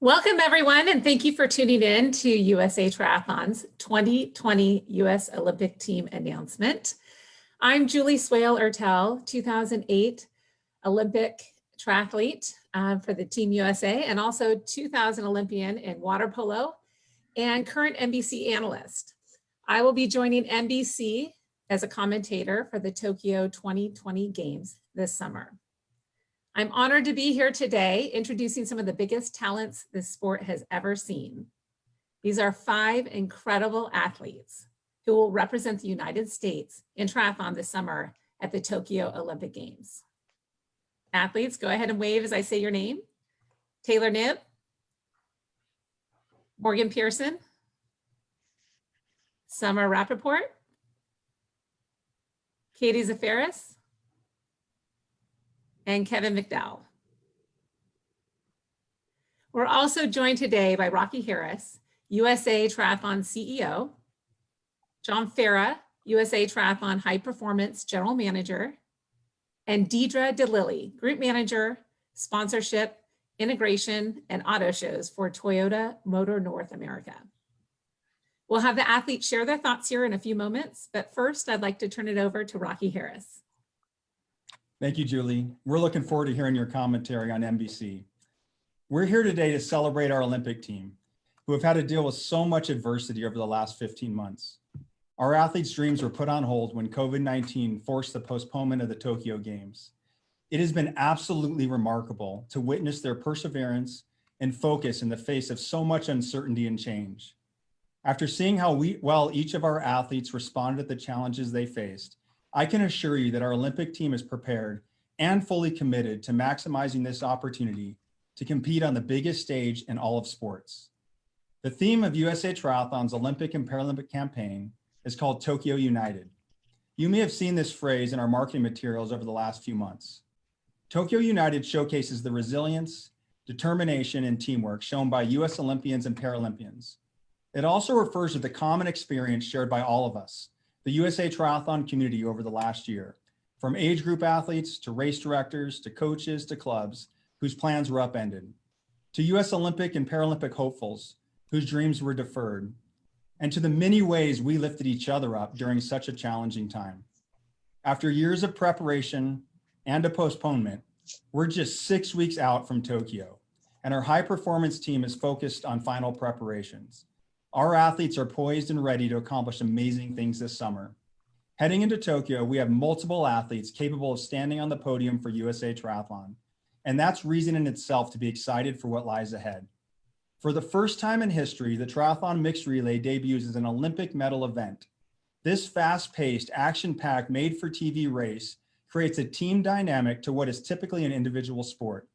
Welcome, everyone, and thank you for tuning in to USA Triathlon's 2020 U.S. Olympic Team announcement. I'm Julie Swale-Ertel, 2008 Olympic triathlete for the Team USA, and also 2000 Olympian in water polo and current NBC analyst. I will be joining NBC as a commentator for the Tokyo 2020 Games this summer. I'm honored to be here today introducing some of the biggest talents this sport has ever seen. These are 5 incredible athletes who will represent the United States in triathlon this summer at the Tokyo Olympic Games. Athletes, go ahead and wave as I say your name. Taylor Knibb, Morgan Pearson, Summer Rappaport, Katie Zaferes, and Kevin McDowell. We're also joined today by Rocky Harris, USA Triathlon CEO, John Farah, USA Triathlon High Performance General Manager, and Deidre DeLilly, Group Manager, Sponsorship, Integration, and Auto Shows for Toyota Motor North America. We'll have the athletes share their thoughts here in a few moments, but first I'd like to turn it over to Rocky Harris. Thank you, Julie. We're looking forward to hearing your commentary on NBC. We're here today to celebrate our Olympic team, who have had to deal with so much adversity over the last 15 months. Our athletes' dreams were put on hold when COVID-19 forced the postponement of the Tokyo Games. It has been absolutely remarkable to witness their perseverance and focus in the face of so much uncertainty and change. After seeing how well each of our athletes responded to the challenges they faced, I can assure you that our Olympic team is prepared and fully committed to maximizing this opportunity to compete on the biggest stage in all of sports. The theme of USA Triathlon's Olympic and Paralympic campaign is called Tokyo United. You may have seen this phrase in our marketing materials over the last few months. Tokyo United showcases the resilience, determination, and teamwork shown by US Olympians and Paralympians. It also refers to the common experience shared by all of us, the USA Triathlon community over the last year, from age group athletes to race directors to coaches to clubs whose plans were upended, to US Olympic and Paralympic hopefuls whose dreams were deferred, and to the many ways we lifted each other up during such a challenging time. After years of preparation and a postponement, we're just 6 weeks out from Tokyo, and our high performance team is focused on final preparations. Our athletes are poised and ready to accomplish amazing things this summer. Heading into Tokyo, we have multiple athletes capable of standing on the podium for USA Triathlon, and that's reason in itself to be excited for what lies ahead. For the first time in history, the Triathlon Mixed Relay debuts as an Olympic medal event. This fast-paced, action-packed, made-for-TV race creates a team dynamic to what is typically an individual sport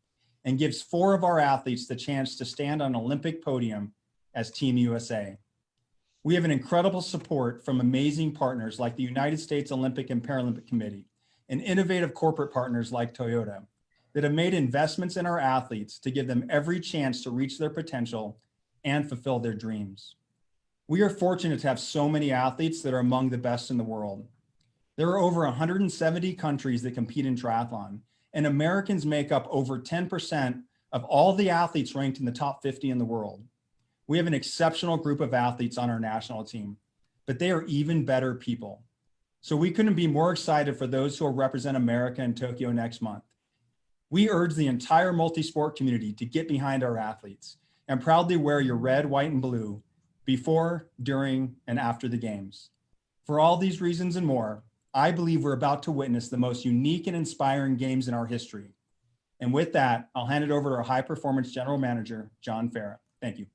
and gives 4 of our athletes the chance to stand on an Olympic podium as Team USA. We have an incredible support from amazing partners like the United States Olympic and Paralympic Committee and innovative corporate partners like Toyota that have made investments in our athletes to give them every chance to reach their potential and fulfill their dreams. We are fortunate to have so many athletes that are among the best in the world. There are over 170 countries that compete in triathlon, and Americans make up over 10% of all the athletes ranked in the top 50 in the world. We have an exceptional group of athletes on our national team, but they are even better people. So we couldn't be more excited for those who will represent America in Tokyo next month. We urge the entire multi-sport community to get behind our athletes and proudly wear your red, white, and blue before, during, and after the games. For all these reasons and more, I believe we're about to witness the most unique and inspiring games in our history. And with that, I'll hand it over to our high performance general manager, John Farah. Thank you.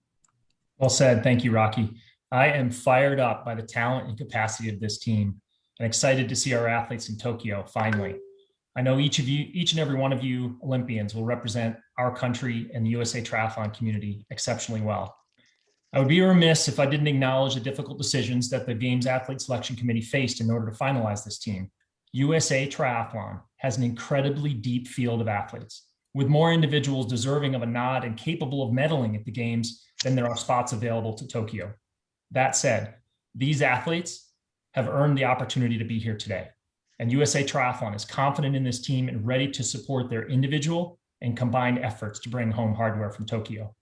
Well said. Thank you, Rocky. I am fired up by the talent and capacity of this team and excited to see our athletes in Tokyo finally. I know each and every one of you Olympians will represent our country and the USA Triathlon community exceptionally well. I would be remiss if I didn't acknowledge the difficult decisions that the Games Athlete Selection Committee faced in order to finalize this team. USA Triathlon has an incredibly deep field of athletes, with more individuals deserving of a nod and capable of medaling at the Games than there are spots available to Tokyo. That said, these athletes have earned the opportunity to be here today, and USA Triathlon is confident in this team and ready to support their individual and combined efforts to bring home hardware from Tokyo.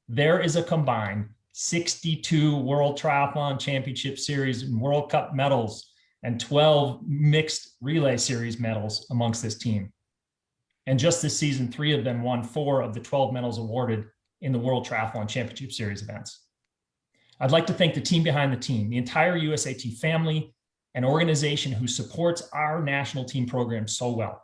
there is a combined 62 World Triathlon Championship Series and World Cup medals and 12 mixed relay series medals amongst this team. And just this season, 3 of them won 4 of the 12 medals awarded in the World Triathlon Championship Series events. I'd like to thank the team behind the team, the entire USAT family and organization who supports our national team program so well.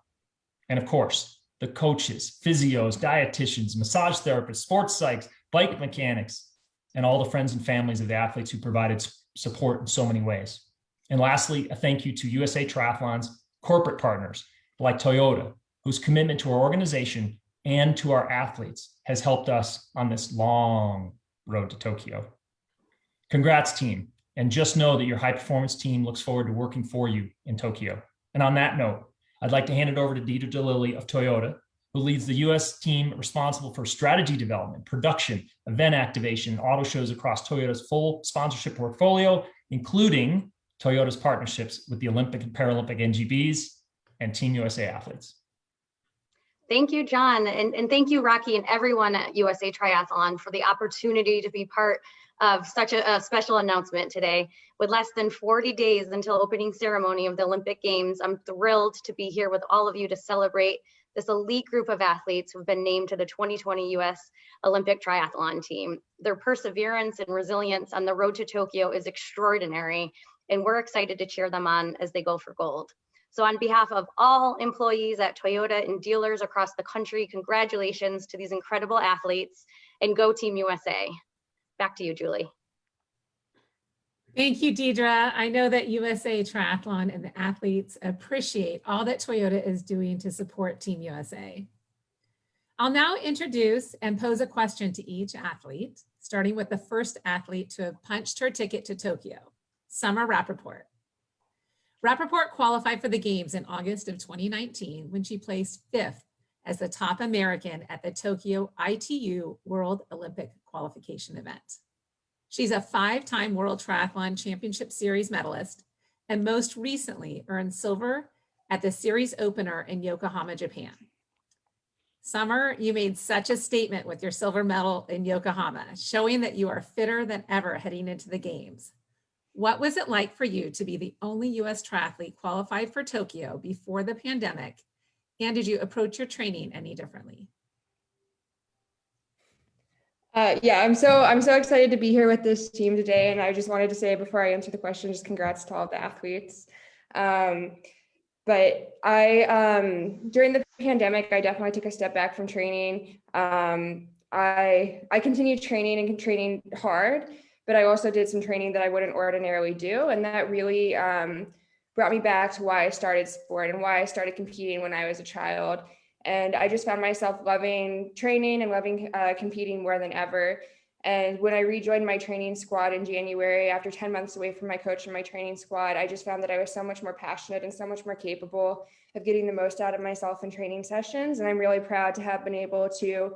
And of course, the coaches, physios, dietitians, massage therapists, sports psychs, bike mechanics, and all the friends and families of the athletes who provided support in so many ways. And lastly, a thank you to USA Triathlon's corporate partners like Toyota, whose commitment to our organization and to our athletes has helped us on this long road to Tokyo. Congrats, team. And just know that your high performance team looks forward to working for you in Tokyo. And on that note, I'd like to hand it over to Dieter DeLilly of Toyota, who leads the US team responsible for strategy development, production, event activation, and auto shows across Toyota's full sponsorship portfolio, including Toyota's partnerships with the Olympic and Paralympic NGBs and Team USA athletes. Thank you, John. And thank you, Rocky, and everyone at USA Triathlon for the opportunity to be part of such a special announcement today. With less than 40 days until opening ceremony of the Olympic Games, I'm thrilled to be here with all of you to celebrate this elite group of athletes who've been named to the 2020 US Olympic Triathlon Team. Their perseverance and resilience on the road to Tokyo is extraordinary, and we're excited to cheer them on as they go for gold. So on behalf of all employees at Toyota and dealers across the country, congratulations to these incredible athletes, and go Team USA. Back to you, Julie. Thank you, Deidre. I know that USA Triathlon and the athletes appreciate all that Toyota is doing to support Team USA. I'll now introduce and pose a question to each athlete, starting with the first athlete to have punched her ticket to Tokyo, Summer Rappaport. Rappaport qualified for the Games in August of 2019 when she placed 5th as the top American at the Tokyo ITU World Olympic Qualification event. She's a 5-time World Triathlon Championship Series medalist and most recently earned silver at the series opener in Yokohama, Japan. Summer, you made such a statement with your silver medal in Yokohama, showing that you are fitter than ever heading into the Games. What was it like for you to be the only US triathlete qualified for Tokyo before the pandemic? And did you approach your training any differently? Yeah, I'm so excited to be here with this team today. And I just wanted to say before I answer the question, just congrats to all the athletes. But during the pandemic, I definitely took a step back from training. I continued training and training hard, but I also did some training that I wouldn't ordinarily do. And that really brought me back to why I started sport and why I started competing when I was a child. And I just found myself loving training and loving competing more than ever. And when I rejoined my training squad in January, after 10 months away from my coach and my training squad, I just found that I was so much more passionate and so much more capable of getting the most out of myself in training sessions. And I'm really proud to have been able to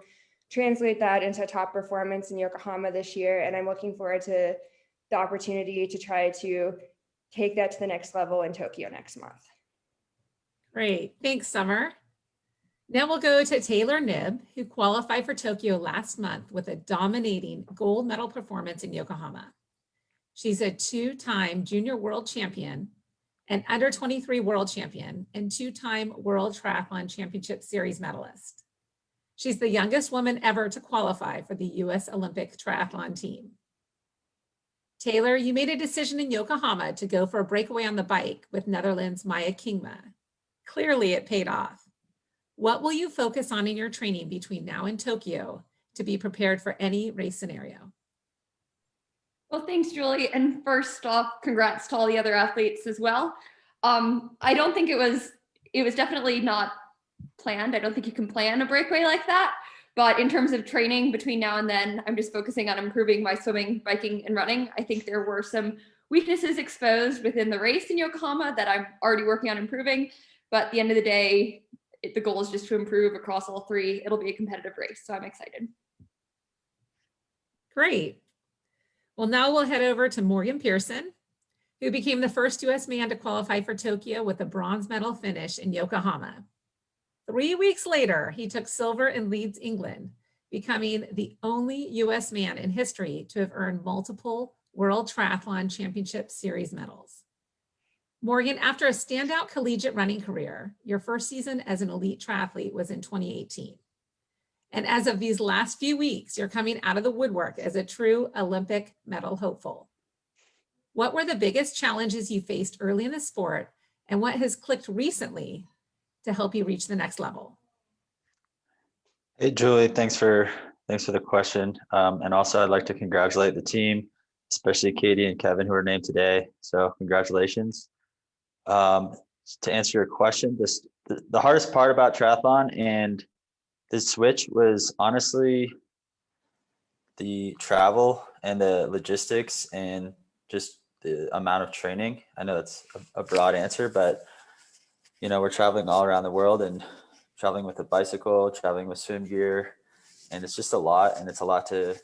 translate that into top performance in Yokohama this year. And I'm looking forward to the opportunity to try to take that to the next level in Tokyo next month. Great, thanks, Summer. Now we'll go to Taylor Knibb, who qualified for Tokyo last month with a dominating gold medal performance in Yokohama. She's a 2-time junior world champion, an under 23 world champion, and 2-time World Triathlon Championship Series medalist. She's the youngest woman ever to qualify for the US Olympic Triathlon Team. Taylor, you made a decision in Yokohama to go for a breakaway on the bike with Netherlands' Maya Kingma. Clearly it paid off. What will you focus on in your training between now and Tokyo to be prepared for any race scenario? Well, thanks, Julie. And first off, congrats to all the other athletes as well. I don't think it was definitely not planned. I don't think you can plan a breakaway like that. But in terms of training between now and then, I'm just focusing on improving my swimming, biking, and running. I think there were some weaknesses exposed within the race in Yokohama that I'm already working on improving. But at the end of the day, the goal is just to improve across all 3. It'll be a competitive race, so I'm excited. Great. Well, now we'll head over to Morgan Pearson, who became the first US man to qualify for Tokyo with a bronze medal finish in Yokohama. 3 weeks later, he took silver in Leeds, England, becoming the only US man in history to have earned multiple World Triathlon Championship Series medals. Morgan, after a standout collegiate running career, your first season as an elite triathlete was in 2018. And as of these last few weeks, you're coming out of the woodwork as a true Olympic medal hopeful. What were the biggest challenges you faced early in the sport, and what has clicked recently to help you reach the next level? Hey, Julie, thanks for the question. And also I'd like to congratulate the team, especially Katie and Kevin, who are named today. So congratulations. To answer your question, the hardest part about triathlon and the switch was honestly the travel and the logistics and just the amount of training. I know that's a broad answer, but you know, we're traveling all around the world and traveling with a bicycle, traveling with swim gear, and it's just a lot. And it's a lot to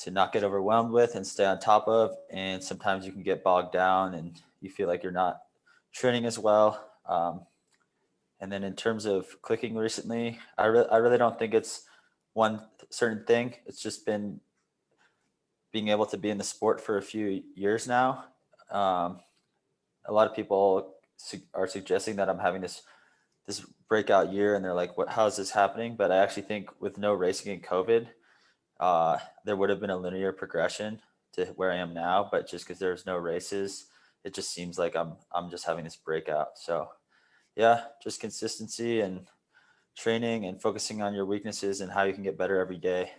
not get overwhelmed with and stay on top of. And sometimes you can get bogged down and you feel like you're not training as well. And then in terms of clicking recently, I really don't think it's one certain thing. It's just been being able to be in the sport for a few years now. A lot of people are suggesting that I'm having this breakout year, and they're like, how is this happening? But I actually think with no racing in COVID, there would have been a linear progression to where I am now, but just because there's no races, it just seems like I'm just having this breakout. So yeah, just consistency and training and focusing on your weaknesses and how you can get better every day.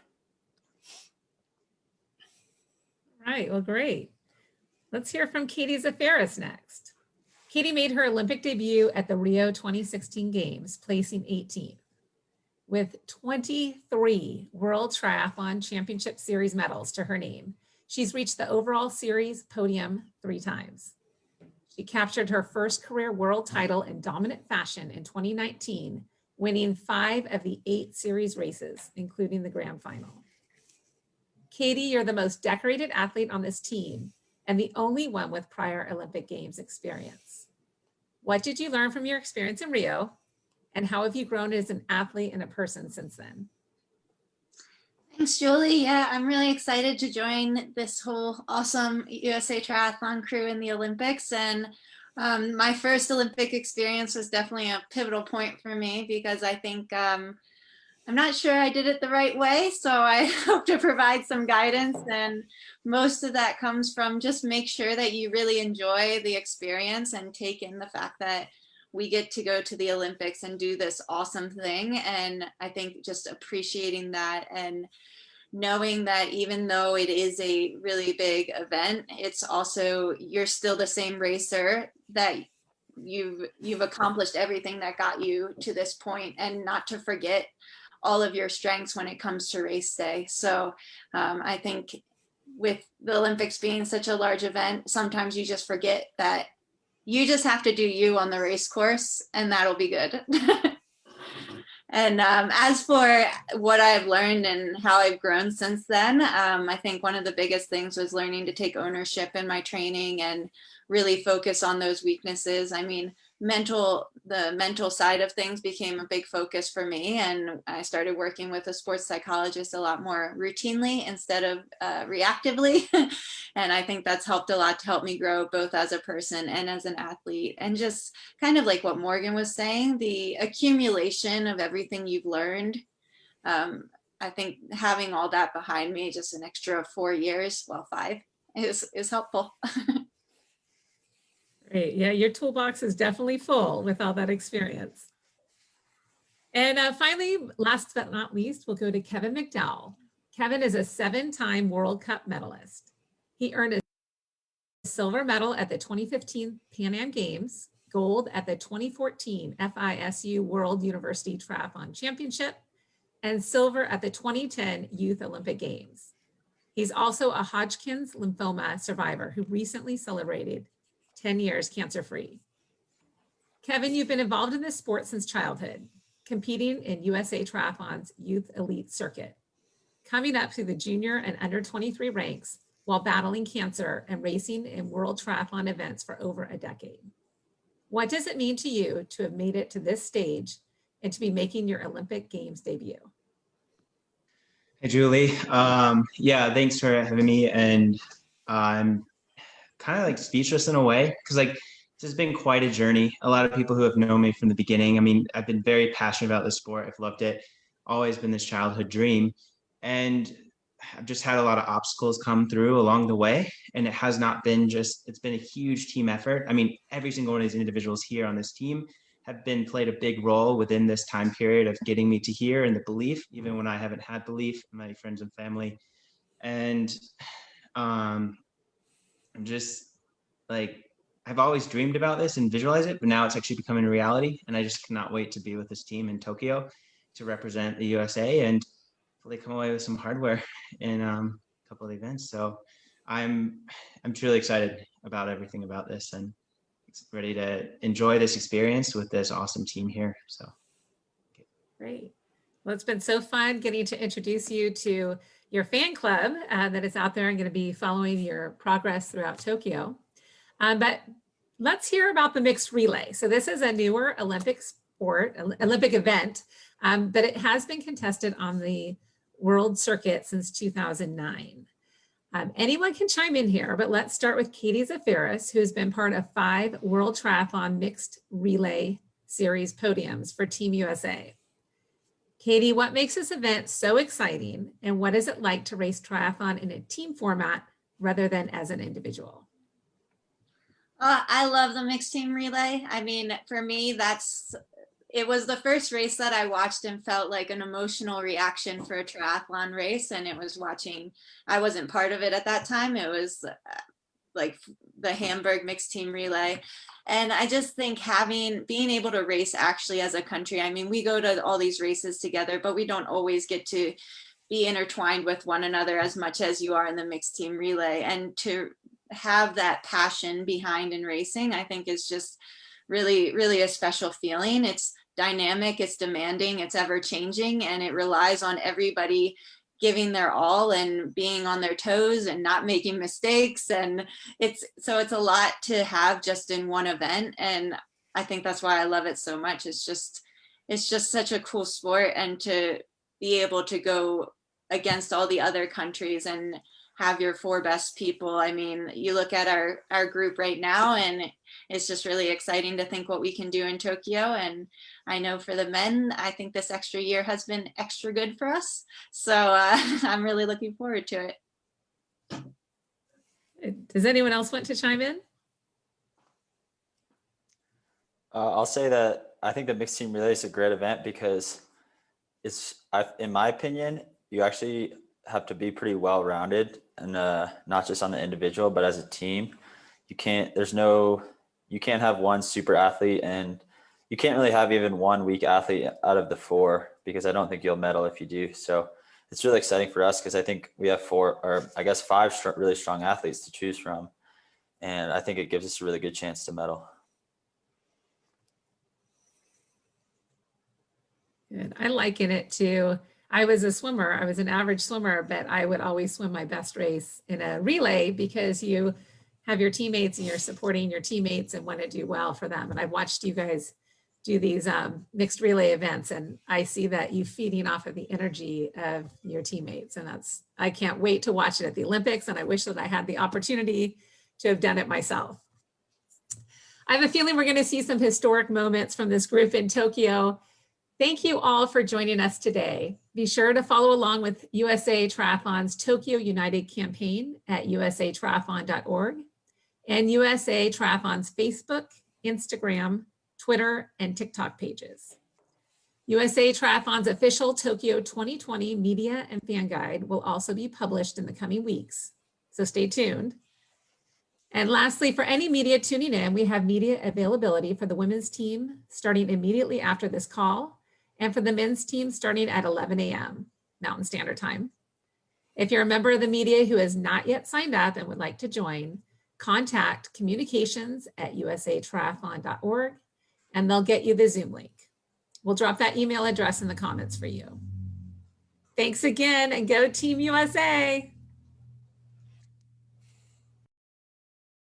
All right, well, great. Let's hear from Katie Zaferes next. Katie made her Olympic debut at the Rio 2016 Games, placing 18th. With 23 World Triathlon Championship Series medals to her name, she's reached the overall series podium 3 times. She captured her first career world title in dominant fashion in 2019, winning 5 of the 8 series races, including the grand final. Katie, you're the most decorated athlete on this team and the only one with prior Olympic Games experience. What did you learn from your experience in Rio, and how have you grown as an athlete and a person since then? Thanks, Julie. Yeah, I'm really excited to join this whole awesome USA Triathlon crew in the Olympics. And my first Olympic experience was definitely a pivotal point for me, because I think I'm not sure I did it the right way. So I hope to provide some guidance. And most of that comes from just make sure that you really enjoy the experience and take in the fact that we get to go to the Olympics and do this awesome thing. And I think just appreciating that and knowing that even though it is a really big event, it's also, you're still the same racer, that you've accomplished everything that got you to this point, and not to forget all of your strengths when it comes to race day. So I think with the Olympics being such a large event, sometimes you just forget that you just have to do you on the race course, and that'll be good. And as for what I've learned and how I've grown since then, I think one of the biggest things was learning to take ownership in my training and really focus on those weaknesses. I mean, the mental side of things became a big focus for me, and I started working with a sports psychologist a lot more routinely instead of reactively. And I think that's helped a lot to help me grow both as a person and as an athlete. And just kind of like what Morgan was saying, the accumulation of everything you've learned. I think having all that behind me, just an extra 4 years, well, 5, is helpful. Great. Yeah, your toolbox is definitely full with all that experience. And finally, last but not least, we'll go to Kevin McDowell. Kevin is a 7-time World Cup medalist. He earned a silver medal at the 2015 Pan Am Games, gold at the 2014 FISU World University Triathlon Championship, and silver at the 2010 Youth Olympic Games. He's also a Hodgkin's lymphoma survivor who recently celebrated 10 years cancer-free. Kevin, you've been involved in this sport since childhood, competing in USA Triathlon's Youth Elite Circuit, coming up through the junior and under 23 ranks while battling cancer and racing in world triathlon events for over a decade. What does it mean to you to have made it to this stage and to be making your Olympic Games debut? Hey, Julie. Yeah, thanks for having me. And I'm kind of like speechless in a way because like this has been quite a journey. A lot of people who have known me from the beginning. I mean, I've been very passionate about this sport. I've loved it. Always been this childhood dream. And I've just had a lot of obstacles come through along the way. And it has not been just, it's been a huge team effort. I mean, every single one of these individuals here on this team have been played a big role within this time period of getting me to here and the belief, even when I haven't had belief, my friends and family. And I'm just like, I've always dreamed about this and visualize it, but now it's actually becoming a reality. And I just cannot wait to be with this team in Tokyo to represent the USA and hopefully come away with some hardware in a couple of events. So I'm truly excited about everything about this and ready to enjoy this experience with this awesome team here. So Great. Well, it's been so fun getting to introduce you to your fan club that is out there and going to be following your progress throughout Tokyo. But let's hear about the mixed relay. So this is a newer Olympic event, but it has been contested on the world circuit since 2009. Anyone can chime in here, but let's start with Katie Zaferes, who's been part of 5 World Triathlon Mixed Relay Series podiums for Team USA. Katie, what makes this event so exciting, and what is it like to race triathlon in a team format rather than as an individual? I love the mixed team relay. I mean, for me, it was the first race that I watched and felt like an emotional reaction for a triathlon race. And it was I wasn't part of it at that time. It was like the Hamburg mixed team relay. And I just think being able to race actually as a country, I mean, we go to all these races together, but we don't always get to be intertwined with one another as much as you are in the mixed team relay. And to have that passion behind in racing, I think is just really, really a special feeling. It's dynamic, it's demanding, it's ever changing, and it relies on everybody giving their all and being on their toes and not making mistakes. And it's a lot to have just in one event. And I think that's why I love it so much. It's just such a cool sport, and to be able to go against all the other countries and have your 4 best people. I mean, you look at our group right now, and it's just really exciting to think what we can do in Tokyo. And I know for the men, I think this extra year has been extra good for us. So I'm really looking forward to it. Does anyone else want to chime in? I'll say that I think the mixed team relay is a great event because in my opinion, you actually have to be pretty well-rounded, and not just on the individual, but as a team. You can't have one super athlete, and you can't really have even one weak athlete out of the 4, because I don't think you'll medal if you do. So it's really exciting for us because I think we have 5 really strong athletes to choose from. And I think it gives us a really good chance to medal. Good. I liken it to, I was a swimmer. I was an average swimmer, but I would always swim my best race in a relay because you have your teammates and you're supporting your teammates and want to do well for them. And I've watched you guys do these mixed relay events, and I see that you feeding off of the energy of your teammates. And I can't wait to watch it at the Olympics. And I wish that I had the opportunity to have done it myself. I have a feeling we're going to see some historic moments from this group in Tokyo. Thank you all for joining us today. Be sure to follow along with USA Triathlon's Tokyo United campaign at usatriathlon.org and USA Triathlon's Facebook, Instagram, Twitter, and TikTok pages. USA Triathlon's official Tokyo 2020 media and fan guide will also be published in the coming weeks, so stay tuned. And lastly, for any media tuning in, we have media availability for the women's team starting immediately after this call, and for the men's team starting at 11 a.m. Mountain Standard Time. If you're a member of the media who has not yet signed up and would like to join, contact communications@usatriathlon.org and they'll get you the Zoom link. We'll drop that email address in the comments for you. Thanks again, and go Team USA.